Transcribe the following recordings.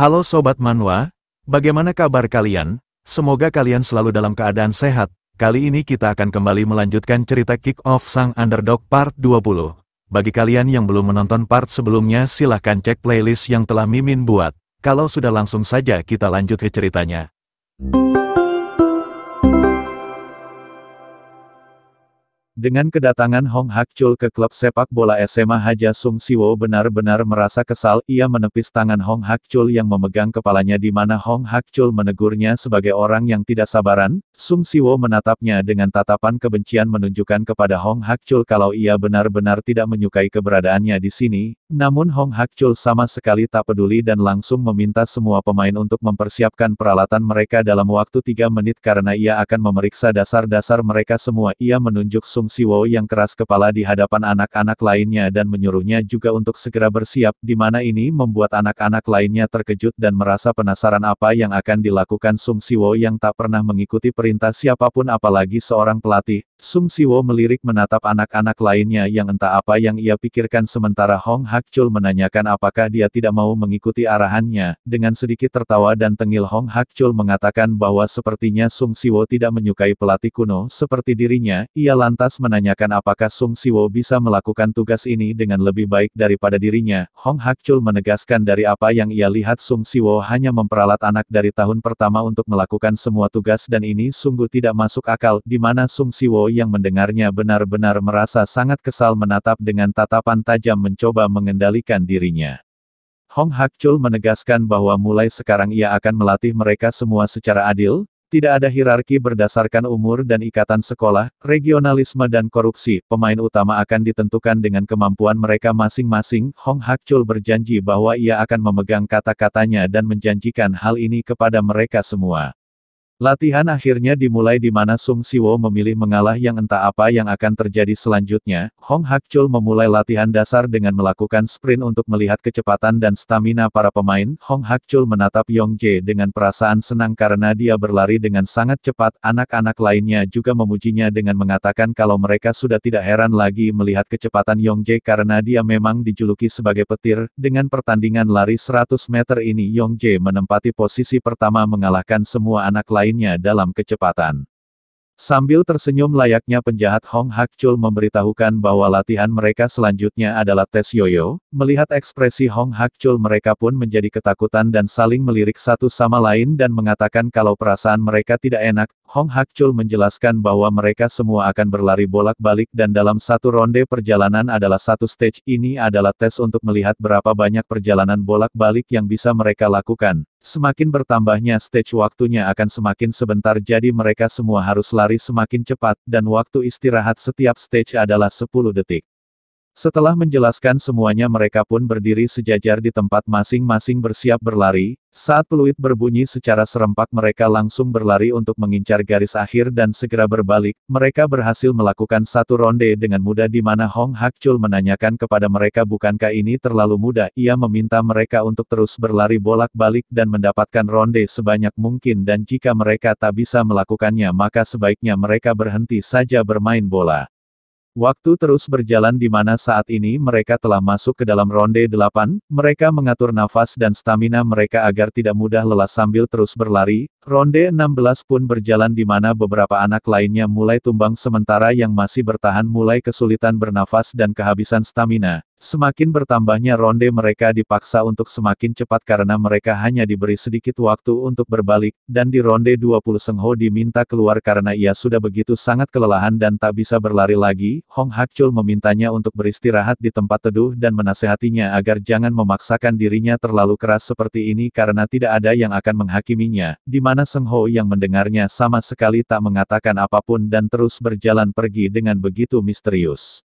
Halo Sobat Manhwa, bagaimana kabar kalian? Semoga kalian selalu dalam keadaan sehat. Kali ini kita akan kembali melanjutkan cerita Kick Off Sang Underdog Part 20. Bagi kalian yang belum menonton part sebelumnya silahkan cek playlist yang telah Mimin buat. Kalau sudah langsung saja kita lanjut ke ceritanya. Dengan kedatangan Hong Hak-chul ke klub sepak bola SMA Haja Sung Siwo benar-benar merasa kesal. Ia menepis tangan Hong Hak-chul yang memegang kepalanya di mana Hong Hak-chul menegurnya sebagai orang yang tidak sabaran. Sung Siwo menatapnya dengan tatapan kebencian menunjukkan kepada Hong Hak-chul kalau ia benar-benar tidak menyukai keberadaannya di sini. Namun Hong Hak-chul sama sekali tak peduli dan langsung meminta semua pemain untuk mempersiapkan peralatan mereka dalam waktu 3 menit karena ia akan memeriksa dasar-dasar mereka semua. Ia menunjuk Sung Siwo yang keras kepala di hadapan anak-anak lainnya dan menyuruhnya juga untuk segera bersiap, di mana ini membuat anak-anak lainnya terkejut dan merasa penasaran apa yang akan dilakukan Sung Siwo yang tak pernah mengikuti perintah siapapun apalagi seorang pelatih. Sung Siwo melirik menatap anak-anak lainnya yang entah apa yang ia pikirkan sementara Hong Hak-chul menanyakan apakah dia tidak mau mengikuti arahannya. Dengan sedikit tertawa dan tengil Hong Hak-chul mengatakan bahwa sepertinya Sung Siwo tidak menyukai pelatih kuno seperti dirinya. Ia lantas menanyakan apakah Sung Siwo bisa melakukan tugas ini dengan lebih baik daripada dirinya. Hong Hak-chul menegaskan dari apa yang ia lihat Sung Siwo hanya memperalat anak dari tahun pertama untuk melakukan semua tugas dan ini sungguh tidak masuk akal, di mana Sung Siwo yang mendengarnya benar-benar merasa sangat kesal menatap dengan tatapan tajam mencoba mengendalikan dirinya. Hong Hak-chul menegaskan bahwa mulai sekarang ia akan melatih mereka semua secara adil. Tidak ada hierarki berdasarkan umur dan ikatan sekolah, regionalisme dan korupsi. Pemain utama akan ditentukan dengan kemampuan mereka masing-masing. Hong Hak-chul berjanji bahwa ia akan memegang kata-katanya dan menjanjikan hal ini kepada mereka semua. Latihan akhirnya dimulai di mana Sung Siwo memilih mengalah yang entah apa yang akan terjadi selanjutnya. Hong Hak-chul memulai latihan dasar dengan melakukan sprint untuk melihat kecepatan dan stamina para pemain. Hong Hak-chul menatap Yong Jae dengan perasaan senang karena dia berlari dengan sangat cepat. Anak-anak lainnya juga memujinya dengan mengatakan kalau mereka sudah tidak heran lagi melihat kecepatan Yong Jae karena dia memang dijuluki sebagai petir. Dengan pertandingan lari 100 meter ini Yong Jae menempati posisi pertama mengalahkan semua anak lainnya dalam kecepatan. Sambil tersenyum layaknya penjahat Hong Hak-chul memberitahukan bahwa latihan mereka selanjutnya adalah tes yoyo. Melihat ekspresi Hong Hak-chul mereka pun menjadi ketakutan dan saling melirik satu sama lain dan mengatakan kalau perasaan mereka tidak enak. Hong Hak-chul menjelaskan bahwa mereka semua akan berlari bolak-balik dan dalam satu ronde perjalanan adalah satu stage. Ini adalah tes untuk melihat berapa banyak perjalanan bolak-balik yang bisa mereka lakukan. Semakin bertambahnya stage waktunya akan semakin sebentar jadi mereka semua harus lari semakin cepat dan waktu istirahat setiap stage adalah 10 detik. Setelah menjelaskan semuanya mereka pun berdiri sejajar di tempat masing-masing bersiap berlari. Saat peluit berbunyi secara serempak mereka langsung berlari untuk mengincar garis akhir dan segera berbalik. Mereka berhasil melakukan satu ronde dengan mudah di mana Hong Hak-chul menanyakan kepada mereka bukankah ini terlalu mudah. Ia meminta mereka untuk terus berlari bolak-balik dan mendapatkan ronde sebanyak mungkin dan jika mereka tak bisa melakukannya maka sebaiknya mereka berhenti saja bermain bola. Waktu terus berjalan di mana saat ini mereka telah masuk ke dalam ronde 8, mereka mengatur nafas dan stamina mereka agar tidak mudah lelah sambil terus berlari. Ronde 16 pun berjalan di mana beberapa anak lainnya mulai tumbang sementara yang masih bertahan mulai kesulitan bernafas dan kehabisan stamina. Semakin bertambahnya ronde mereka dipaksa untuk semakin cepat karena mereka hanya diberi sedikit waktu untuk berbalik, dan di ronde 20 Seng Ho diminta keluar karena ia sudah begitu sangat kelelahan dan tak bisa berlari lagi. Hong Hak-chul memintanya untuk beristirahat di tempat teduh dan menasehatinya agar jangan memaksakan dirinya terlalu keras seperti ini karena tidak ada yang akan menghakiminya, di mana Seng Ho yang mendengarnya sama sekali tak mengatakan apapun dan terus berjalan pergi dengan begitu misterius.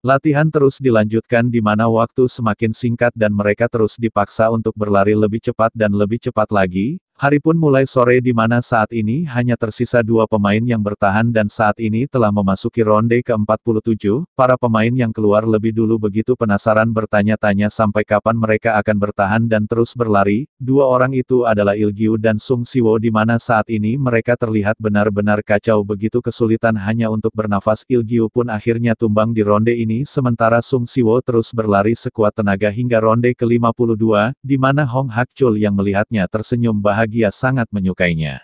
Latihan terus dilanjutkan di mana waktu semakin singkat dan mereka terus dipaksa untuk berlari lebih cepat dan lebih cepat lagi. Hari pun mulai sore di mana saat ini hanya tersisa dua pemain yang bertahan dan saat ini telah memasuki ronde ke-47, para pemain yang keluar lebih dulu begitu penasaran bertanya-tanya sampai kapan mereka akan bertahan dan terus berlari. Dua orang itu adalah Ilgyu dan Sung Siwo di mana saat ini mereka terlihat benar-benar kacau begitu kesulitan hanya untuk bernafas. Ilgyu pun akhirnya tumbang di ronde ini sementara Sung Siwo terus berlari sekuat tenaga hingga ronde ke-52, di mana Hong Hakchul yang melihatnya tersenyum bahagia sangat menyukainya.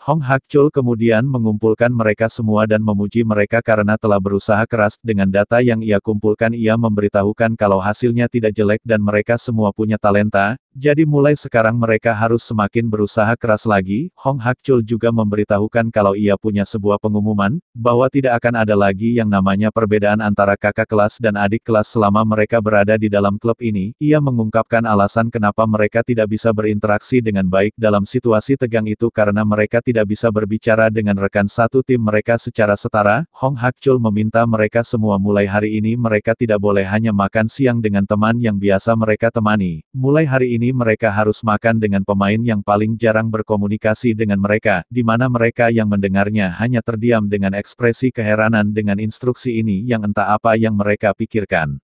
Hong Hakchul kemudian mengumpulkan mereka semua dan memuji mereka karena telah berusaha keras. Dengan data yang ia kumpulkan ia memberitahukan kalau hasilnya tidak jelek dan mereka semua punya talenta, jadi mulai sekarang mereka harus semakin berusaha keras lagi. Hong Hakchul juga memberitahukan kalau ia punya sebuah pengumuman, bahwa tidak akan ada lagi yang namanya perbedaan antara kakak kelas dan adik kelas selama mereka berada di dalam klub ini. Ia mengungkapkan alasan kenapa mereka tidak bisa berinteraksi dengan baik dalam situasi tegang itu karena mereka tidak bisa berbicara dengan rekan satu tim mereka secara setara. Hong Hakchul meminta mereka semua mulai hari ini mereka tidak boleh hanya makan siang dengan teman yang biasa mereka temani. Mulai hari ini mereka harus makan dengan pemain yang paling jarang berkomunikasi dengan mereka, di mana mereka yang mendengarnya hanya terdiam dengan ekspresi keheranan dengan instruksi ini yang entah apa yang mereka pikirkan.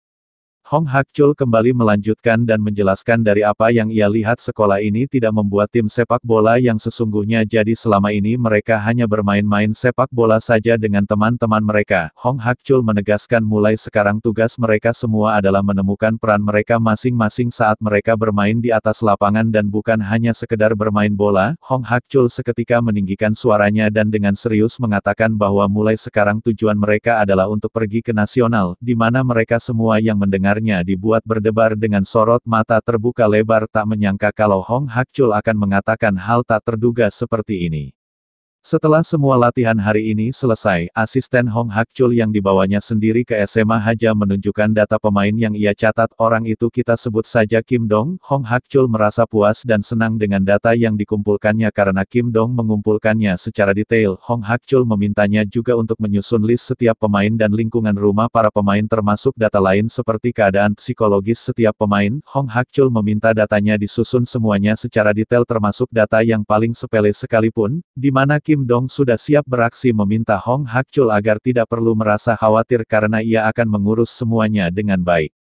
Hong Hakchul kembali melanjutkan dan menjelaskan dari apa yang ia lihat sekolah ini tidak membuat tim sepak bola yang sesungguhnya jadi selama ini mereka hanya bermain-main sepak bola saja dengan teman-teman mereka. Hong Hakchul menegaskan mulai sekarang tugas mereka semua adalah menemukan peran mereka masing-masing saat mereka bermain di atas lapangan dan bukan hanya sekedar bermain bola. Hong Hakchul seketika meninggikan suaranya dan dengan serius mengatakan bahwa mulai sekarang tujuan mereka adalah untuk pergi ke nasional, di mana mereka semua yang mendengar dibuat berdebar dengan sorot mata terbuka lebar tak menyangka kalau Hong Hakchul akan mengatakan hal tak terduga seperti ini. Setelah semua latihan hari ini selesai, asisten Hong Hakchul yang dibawanya sendiri ke SMA Haja menunjukkan data pemain yang ia catat. Orang itu kita sebut saja Kim Dong. Hong Hakchul merasa puas dan senang dengan data yang dikumpulkannya karena Kim Dong mengumpulkannya secara detail. Hong Hakchul memintanya juga untuk menyusun list setiap pemain dan lingkungan rumah para pemain termasuk data lain seperti keadaan psikologis setiap pemain. Hong Hakchul meminta datanya disusun semuanya secara detail termasuk data yang paling sepele sekalipun, di mana Kim Dong sudah siap beraksi meminta Hong Hakchul agar tidak perlu merasa khawatir karena ia akan mengurus semuanya dengan baik.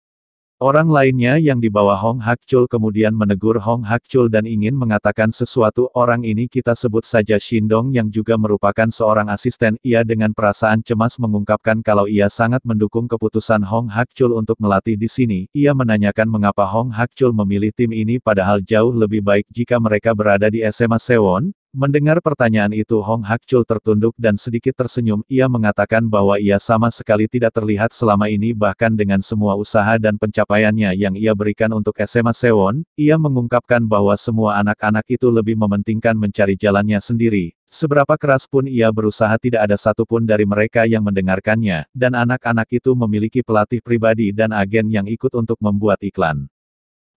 Orang lainnya yang di bawah Hong Hakchul kemudian menegur Hong Hakchul dan ingin mengatakan sesuatu. Orang ini kita sebut saja Shindong yang juga merupakan seorang asisten. Ia dengan perasaan cemas mengungkapkan kalau ia sangat mendukung keputusan Hong Hakchul untuk melatih di sini. Ia menanyakan mengapa Hong Hakchul memilih tim ini padahal jauh lebih baik jika mereka berada di SMA Sewon. Mendengar pertanyaan itu Hong Hakchul tertunduk dan sedikit tersenyum. Ia mengatakan bahwa ia sama sekali tidak terlihat selama ini bahkan dengan semua usaha dan pencapaiannya yang ia berikan untuk SMA Sewon. Ia mengungkapkan bahwa semua anak-anak itu lebih mementingkan mencari jalannya sendiri. Seberapa keras pun ia berusaha tidak ada satupun dari mereka yang mendengarkannya, dan anak-anak itu memiliki pelatih pribadi dan agen yang ikut untuk membuat iklan.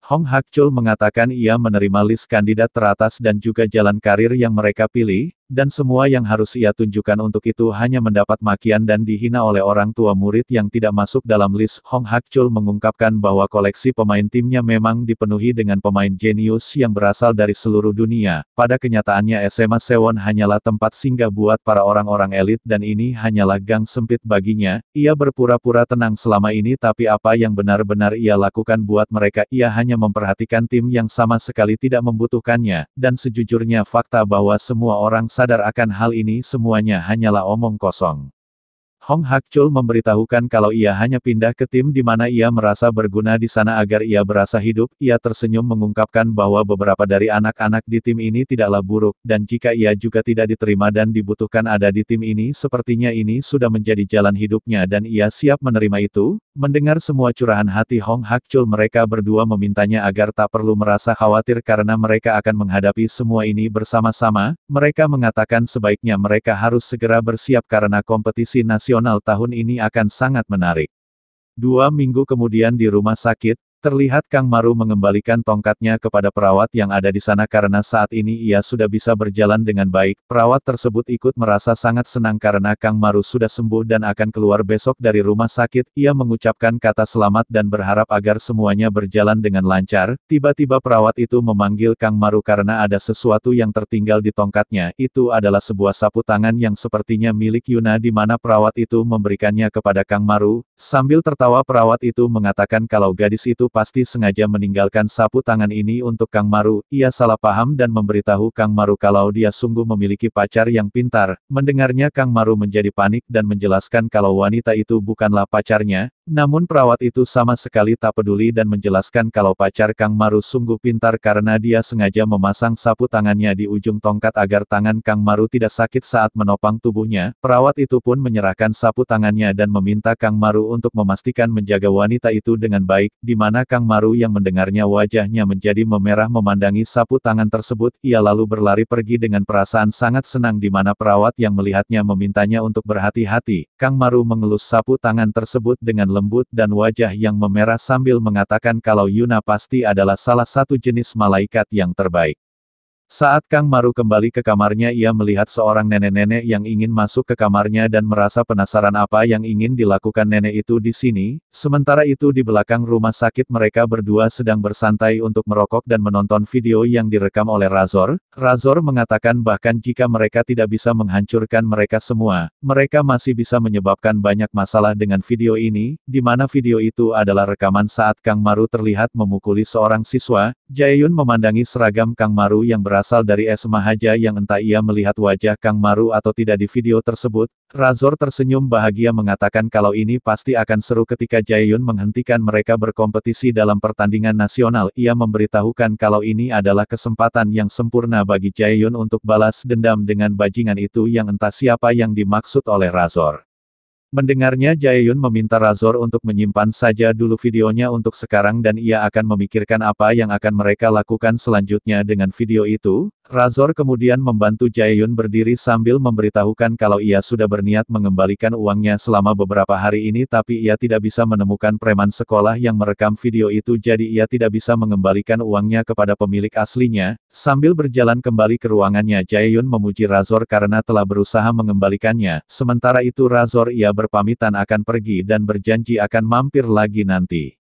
Hong Hakchul mengatakan ia menerima list kandidat teratas dan juga jalan karir yang mereka pilih, dan semua yang harus ia tunjukkan untuk itu hanya mendapat makian dan dihina oleh orang tua murid yang tidak masuk dalam list. Hong Hakchul mengungkapkan bahwa koleksi pemain timnya memang dipenuhi dengan pemain jenius yang berasal dari seluruh dunia. Pada kenyataannya SMA Sewon hanyalah tempat singgah buat para orang-orang elit dan ini hanyalah gang sempit baginya. Ia berpura-pura tenang selama ini tapi apa yang benar-benar ia lakukan buat mereka, ia hanya memperhatikan tim yang sama sekali tidak membutuhkannya, dan sejujurnya fakta bahwa semua orang sadar akan hal ini semuanya hanyalah omong kosong. Hong Hakchul memberitahukan kalau ia hanya pindah ke tim di mana ia merasa berguna di sana agar ia berasa hidup. Ia tersenyum mengungkapkan bahwa beberapa dari anak-anak di tim ini tidaklah buruk, dan jika ia juga tidak diterima dan dibutuhkan ada di tim ini sepertinya ini sudah menjadi jalan hidupnya dan ia siap menerima itu. Mendengar semua curahan hati Hong Hakchul mereka berdua memintanya agar tak perlu merasa khawatir karena mereka akan menghadapi semua ini bersama-sama. Mereka mengatakan sebaiknya mereka harus segera bersiap karena kompetisi nasional tahun ini akan sangat menarik. 2 minggu kemudian di rumah sakit, Terlihat Kang Maru mengembalikan tongkatnya kepada perawat yang ada di sana karena saat ini ia sudah bisa berjalan dengan baik. Perawat tersebut ikut merasa sangat senang karena Kang Maru sudah sembuh dan akan keluar besok dari rumah sakit. Ia mengucapkan kata selamat dan berharap agar semuanya berjalan dengan lancar. Tiba-tiba perawat itu memanggil Kang Maru karena ada sesuatu yang tertinggal di tongkatnya. Itu adalah sebuah sapu tangan yang sepertinya milik Yuna di mana perawat itu memberikannya kepada Kang Maru. Sambil tertawa perawat itu mengatakan kalau gadis itu pasti sengaja meninggalkan sapu tangan ini untuk Kang Maru. Ia salah paham dan memberitahu Kang Maru kalau dia sungguh memiliki pacar yang pintar. Mendengarnya Kang Maru menjadi panik dan menjelaskan kalau wanita itu bukanlah pacarnya. Namun perawat itu sama sekali tak peduli dan menjelaskan kalau pacar Kang Maru sungguh pintar karena dia sengaja memasang sapu tangannya di ujung tongkat agar tangan Kang Maru tidak sakit saat menopang tubuhnya. Perawat itu pun menyerahkan sapu tangannya dan meminta Kang Maru untuk memastikan menjaga wanita itu dengan baik, di mana Kang Maru yang mendengarnya wajahnya menjadi memerah memandangi sapu tangan tersebut. Ia lalu berlari pergi dengan perasaan sangat senang di mana perawat yang melihatnya memintanya untuk berhati-hati. Kang Maru mengelus sapu tangan tersebut dengan lembut dan wajah yang memerah sambil mengatakan kalau Yuna pasti adalah salah satu jenis malaikat yang terbaik. Saat Kang Maru kembali ke kamarnya ia melihat seorang nenek-nenek yang ingin masuk ke kamarnya dan merasa penasaran apa yang ingin dilakukan nenek itu di sini. Sementara itu di belakang rumah sakit mereka berdua sedang bersantai untuk merokok dan menonton video yang direkam oleh Razor. Razor mengatakan bahkan jika mereka tidak bisa menghancurkan mereka semua, mereka masih bisa menyebabkan banyak masalah dengan video ini, di mana video itu adalah rekaman saat Kang Maru terlihat memukuli seorang siswa. Jaeyun memandangi seragam Kang Maru yang berasal dari SMA Haja yang entah ia melihat wajah Kang Maru atau tidak di video tersebut. Razor tersenyum bahagia mengatakan kalau ini pasti akan seru ketika Jaeyun menghentikan mereka berkompetisi dalam pertandingan nasional. Ia memberitahukan kalau ini adalah kesempatan yang sempurna bagi Jaeyun untuk balas dendam dengan bajingan itu yang entah siapa yang dimaksud oleh Razor. Mendengarnya Jaeyun meminta Razor untuk menyimpan saja dulu videonya untuk sekarang dan ia akan memikirkan apa yang akan mereka lakukan selanjutnya dengan video itu. Razor kemudian membantu Jaeyun berdiri sambil memberitahukan kalau ia sudah berniat mengembalikan uangnya selama beberapa hari ini tapi ia tidak bisa menemukan preman sekolah yang merekam video itu jadi ia tidak bisa mengembalikan uangnya kepada pemilik aslinya. Sambil berjalan kembali ke ruangannya Jaeyun memuji Razor karena telah berusaha mengembalikannya. Sementara itu Razor ia berpamitan akan pergi dan berjanji akan mampir lagi nanti.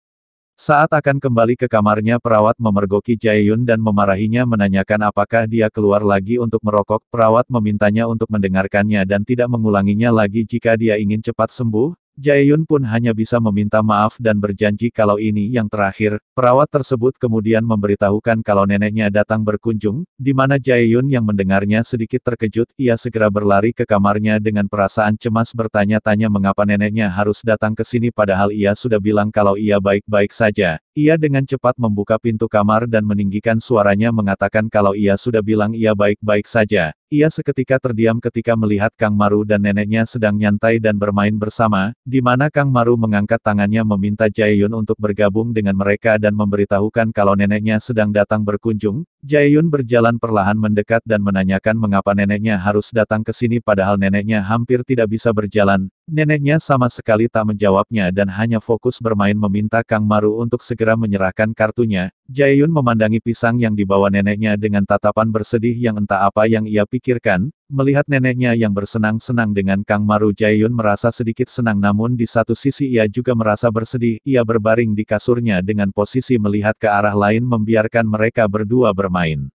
Saat akan kembali ke kamarnya perawat memergoki Jaeyun dan memarahinya menanyakan apakah dia keluar lagi untuk merokok. Perawat memintanya untuk mendengarkannya dan tidak mengulanginya lagi jika dia ingin cepat sembuh. Jaeyun pun hanya bisa meminta maaf dan berjanji kalau ini yang terakhir. Perawat tersebut kemudian memberitahukan kalau neneknya datang berkunjung, di mana Jaeyun yang mendengarnya sedikit terkejut. Ia segera berlari ke kamarnya dengan perasaan cemas bertanya-tanya mengapa neneknya harus datang ke sini padahal ia sudah bilang kalau ia baik-baik saja. Ia dengan cepat membuka pintu kamar dan meninggikan suaranya mengatakan kalau ia sudah bilang ia baik-baik saja. Ia seketika terdiam ketika melihat Kang Maru dan neneknya sedang nyantai dan bermain bersama, di mana Kang Maru mengangkat tangannya meminta Jaeyun untuk bergabung dengan mereka dan memberitahukan kalau neneknya sedang datang berkunjung. Jaeyun berjalan perlahan mendekat dan menanyakan mengapa neneknya harus datang ke sini padahal neneknya hampir tidak bisa berjalan. Neneknya sama sekali tak menjawabnya dan hanya fokus bermain meminta Kang Maru untuk segera menyerahkan kartunya. Jaeyun memandangi pisang yang dibawa neneknya dengan tatapan bersedih yang entah apa yang ia pikirkan. Melihat neneknya yang bersenang-senang dengan Kang Maru Jaeyun merasa sedikit senang namun di satu sisi ia juga merasa bersedih. Ia berbaring di kasurnya dengan posisi melihat ke arah lain membiarkan mereka berdua bermain.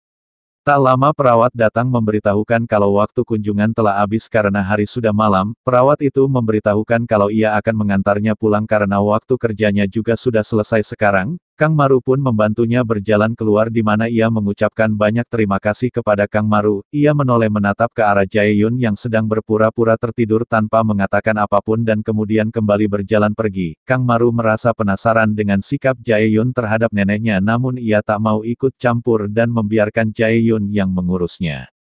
Tak lama perawat datang memberitahukan kalau waktu kunjungan telah habis karena hari sudah malam. Perawat itu memberitahukan kalau ia akan mengantarnya pulang karena waktu kerjanya juga sudah selesai sekarang. Kang Maru pun membantunya berjalan keluar di mana ia mengucapkan banyak terima kasih kepada Kang Maru. Ia menoleh menatap ke arah Jaeyun yang sedang berpura-pura tertidur tanpa mengatakan apapun dan kemudian kembali berjalan pergi. Kang Maru merasa penasaran dengan sikap Jaeyun terhadap neneknya namun ia tak mau ikut campur dan membiarkan Jaeyun yang mengurusnya.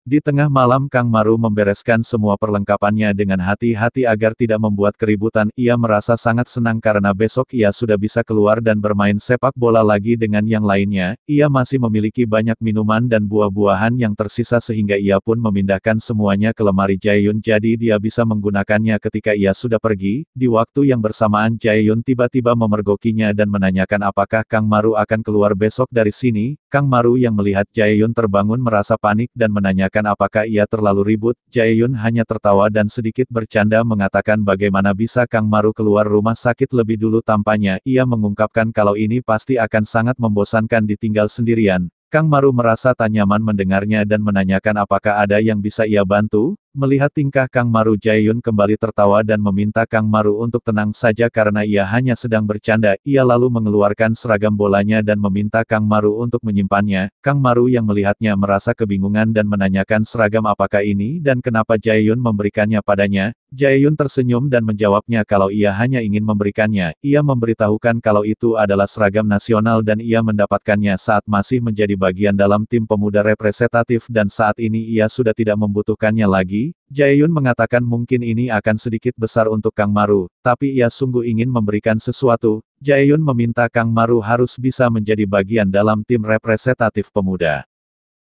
Di tengah malam Kang Maru membereskan semua perlengkapannya dengan hati-hati agar tidak membuat keributan. Ia merasa sangat senang karena besok ia sudah bisa keluar dan bermain sepak bola lagi dengan yang lainnya. Ia masih memiliki banyak minuman dan buah-buahan yang tersisa sehingga ia pun memindahkan semuanya ke lemari Jae-yun jadi dia bisa menggunakannya ketika ia sudah pergi. Di waktu yang bersamaan Jae-yun tiba-tiba memergokinya dan menanyakan apakah Kang Maru akan keluar besok dari sini. Kang Maru yang melihat Jae-yun terbangun merasa panik dan menanyakan apakah ia terlalu ribut. Jae-yun hanya tertawa dan sedikit bercanda mengatakan bagaimana bisa Kang Maru keluar rumah sakit lebih dulu tampaknya. Ia mengungkapkan kalau ini pasti akan sangat membosankan ditinggal sendirian. Kang Maru merasa tak nyaman mendengarnya dan menanyakan apakah ada yang bisa ia bantu. Melihat tingkah Kang Maru, Jae-yun kembali tertawa dan meminta Kang Maru untuk tenang saja karena ia hanya sedang bercanda. Ia lalu mengeluarkan seragam bolanya dan meminta Kang Maru untuk menyimpannya. Kang Maru yang melihatnya merasa kebingungan dan menanyakan seragam apakah ini dan kenapa Jae-yun memberikannya padanya. Jae-yun tersenyum dan menjawabnya kalau ia hanya ingin memberikannya. Ia memberitahukan kalau itu adalah seragam nasional dan ia mendapatkannya saat masih menjadi bagian dalam tim pemuda representatif dan saat ini ia sudah tidak membutuhkannya lagi. Jae-yun mengatakan mungkin ini akan sedikit besar untuk Kang Maru, tapi ia sungguh ingin memberikan sesuatu. Jae-yun meminta Kang Maru harus bisa menjadi bagian dalam tim representatif pemuda.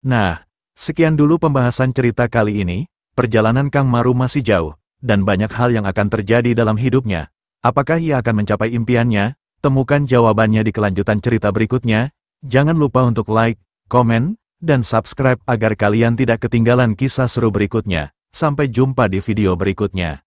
Nah, sekian dulu pembahasan cerita kali ini. Perjalanan Kang Maru masih jauh, dan banyak hal yang akan terjadi dalam hidupnya. Apakah ia akan mencapai impiannya? Temukan jawabannya di kelanjutan cerita berikutnya. Jangan lupa untuk like, komen, dan subscribe agar kalian tidak ketinggalan kisah seru berikutnya. Sampai jumpa di video berikutnya.